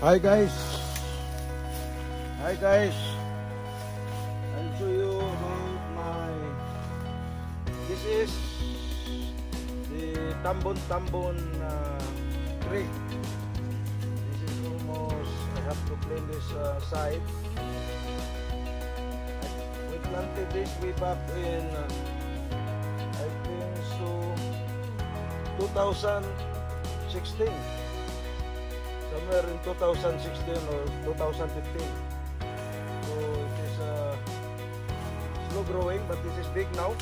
Hi guys. Hi guys. I'll show you about my. This is the tambon tree. This is almost. I have to clean this side. We planted this way back in. I think so. 2016. Somewhere in 2016 or 2015. So it is slow growing, but this is big now.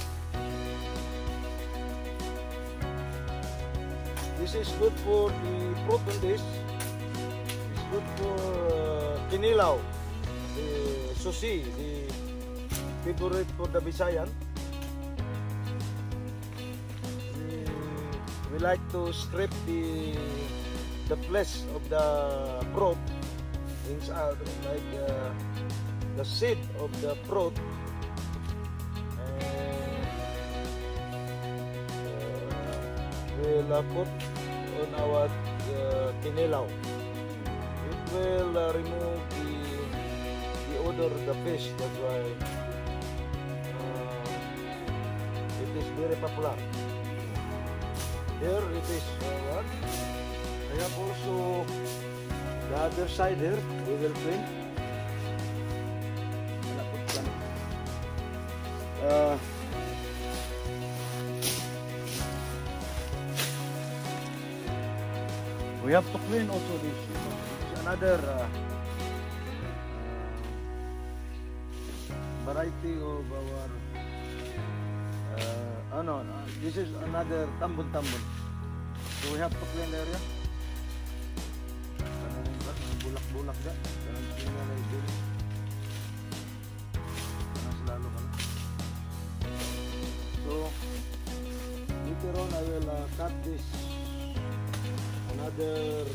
This is good for the fruit on this. It's good for kinilaw, the susi, the favorite for the Visayan. We like to strip the flesh of the fruit inside, like the seed of the fruit, and we'll put on our kinilaw. It will remove the odor of the fish. That's why it is very popular. Here it is what? I have also the other side here. We will clean. We have to clean also this. It's another variety of our. No, this is another tambon. So we have to clean the area. Bulak-bulak dyan. Ganun tingnan na yun. Mas lalo ka na. So, later on I will cut this another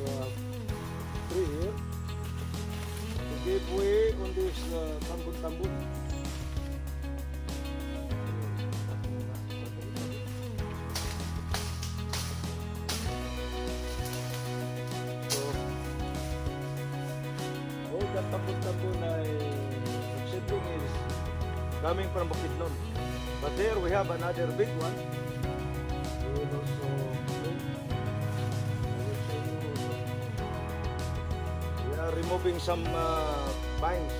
tree here to give way on this tambon. Tambon ay sibling is coming from Bukidnon, but there we have another big one. We will also we are removing some pines.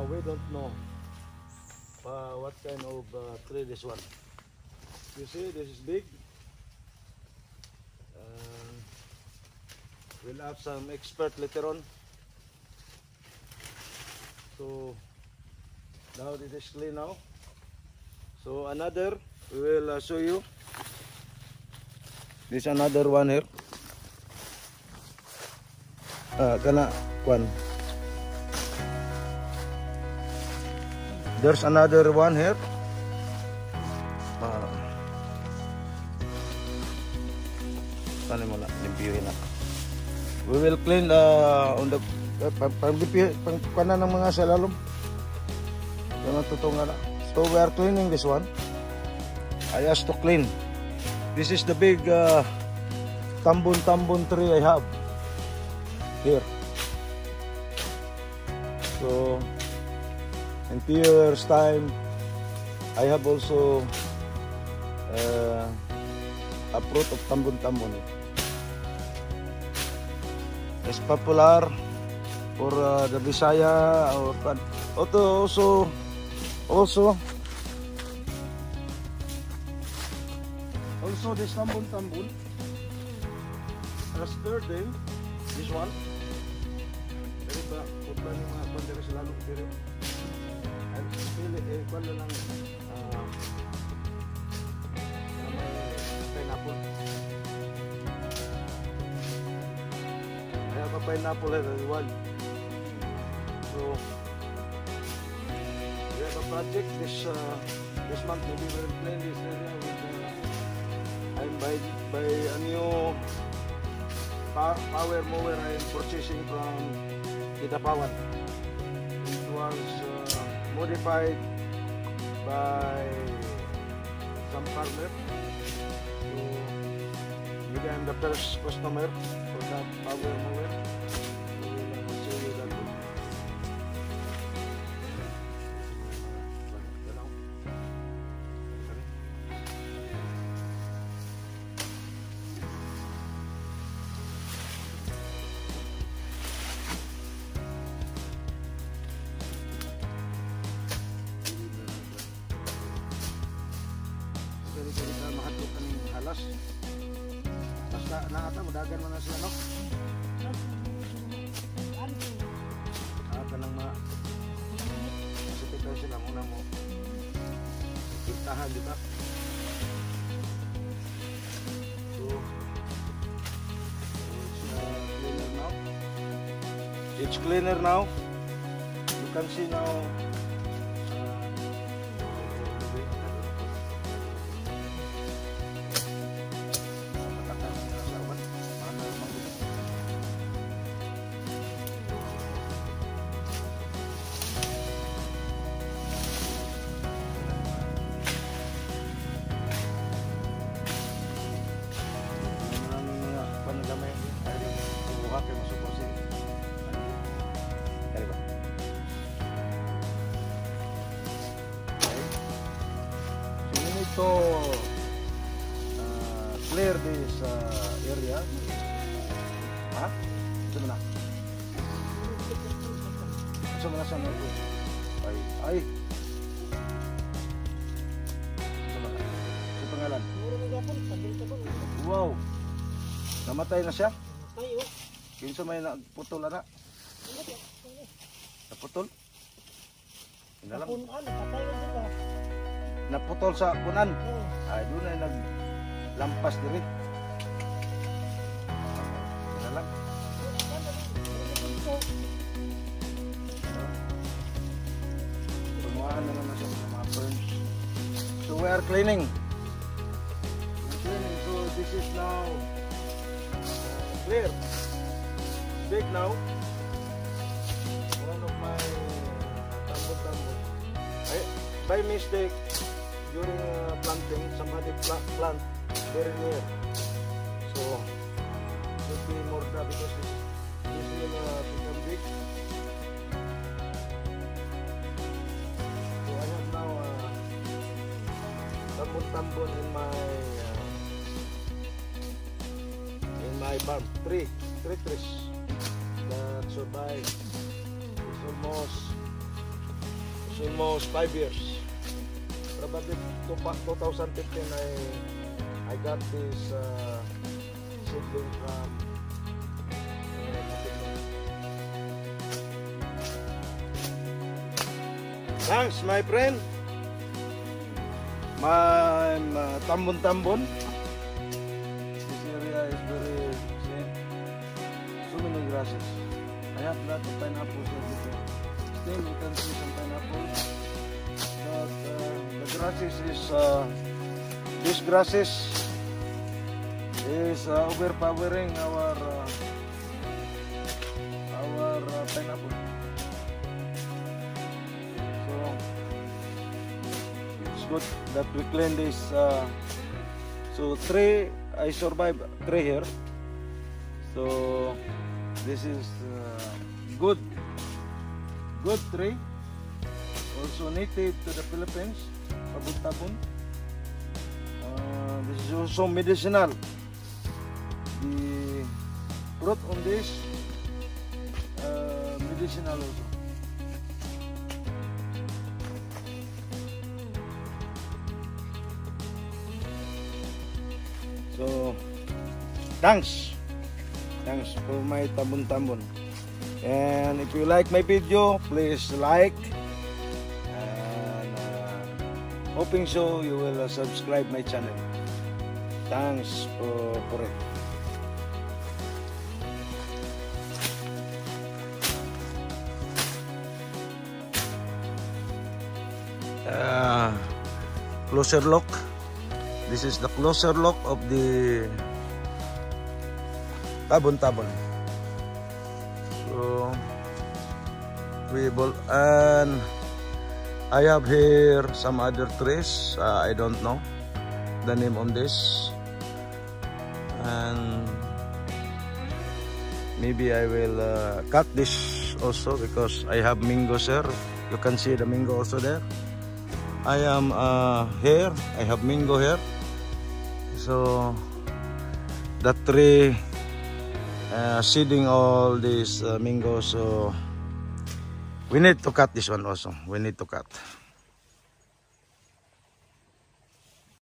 We don't know what kind of tree this one. You see, this is big. We'll have some expert later on. So now this is clean now. So another, we will show you. This another one here. Kana one. There's another one here. Saan mo na limpiyuhin na. We will clean on the pangkanan ng mga salalom. So we are cleaning this one. I asked to clean. This is the big tambon tree I have here. So in few years time, I have also a fruit of tambon. It's popular for the Visaya or also this tambon. As third day, this one. Pero ba, put ba yung mga bandera sa lalo pero pili, kwan na lang pineapple head as well. So we have a project this month. Maybe we'll clean this area with I'm by a new power mower I'm purchasing from Kitapawan. It was modified by some farmer. So maybe I'm the first customer for that power mower. We will show you that one. Kita mahatlok ka ng halas. Basta nakata, madagan mo na sila, no? Ka nang masipit daw sila. Muna mo pintahan, di ba? So cleaner now. It's cleaner now. You can see now. To clear this area. Ha? Ito na. Ito na sa nato. Ay. Ito na. Ito pangalan. Wow. Namatay na siya? Kinsa may nagputol na? Naputol? Inalam. Naputol sa kunan. Ay, doon ay naglampas diri. Nalang. Pumuhaan na naman siya mga burns. So we are cleaning. So this is now clear. Big now. One of my tambon. By mistake, during planting, somebody plant very near. So should be more than because this will become big. So I have now tambon in my farm. Three trees that survive. It's almost 5 years. Probably 2015 I got this seedling from thanks my friend. My tambon. This area is very so many grasses. I have lot of pineapples everywhere. Still you can see some pineapples. But the grasses is these grasses is overpowering our pineapple. So it's good that we clean this. So I survived 3 here. So this is good tree. Also native to the Philippines, tabon. This is also medicinal. The fruit on this medicinal also. So thanks for my tambon. And if you like my video, please like. Hoping so you will subscribe my channel. Thanks for it. closer look. This is the closer look of the tabon-tabon. So and I have here some other trees. I don't know the name on this, and maybe I will cut this also because I have mangoes here. You can see the mango also there. I am here. I have mango here. So the tree seeding all these mangoes. So we need to cut this one also. We need to cut.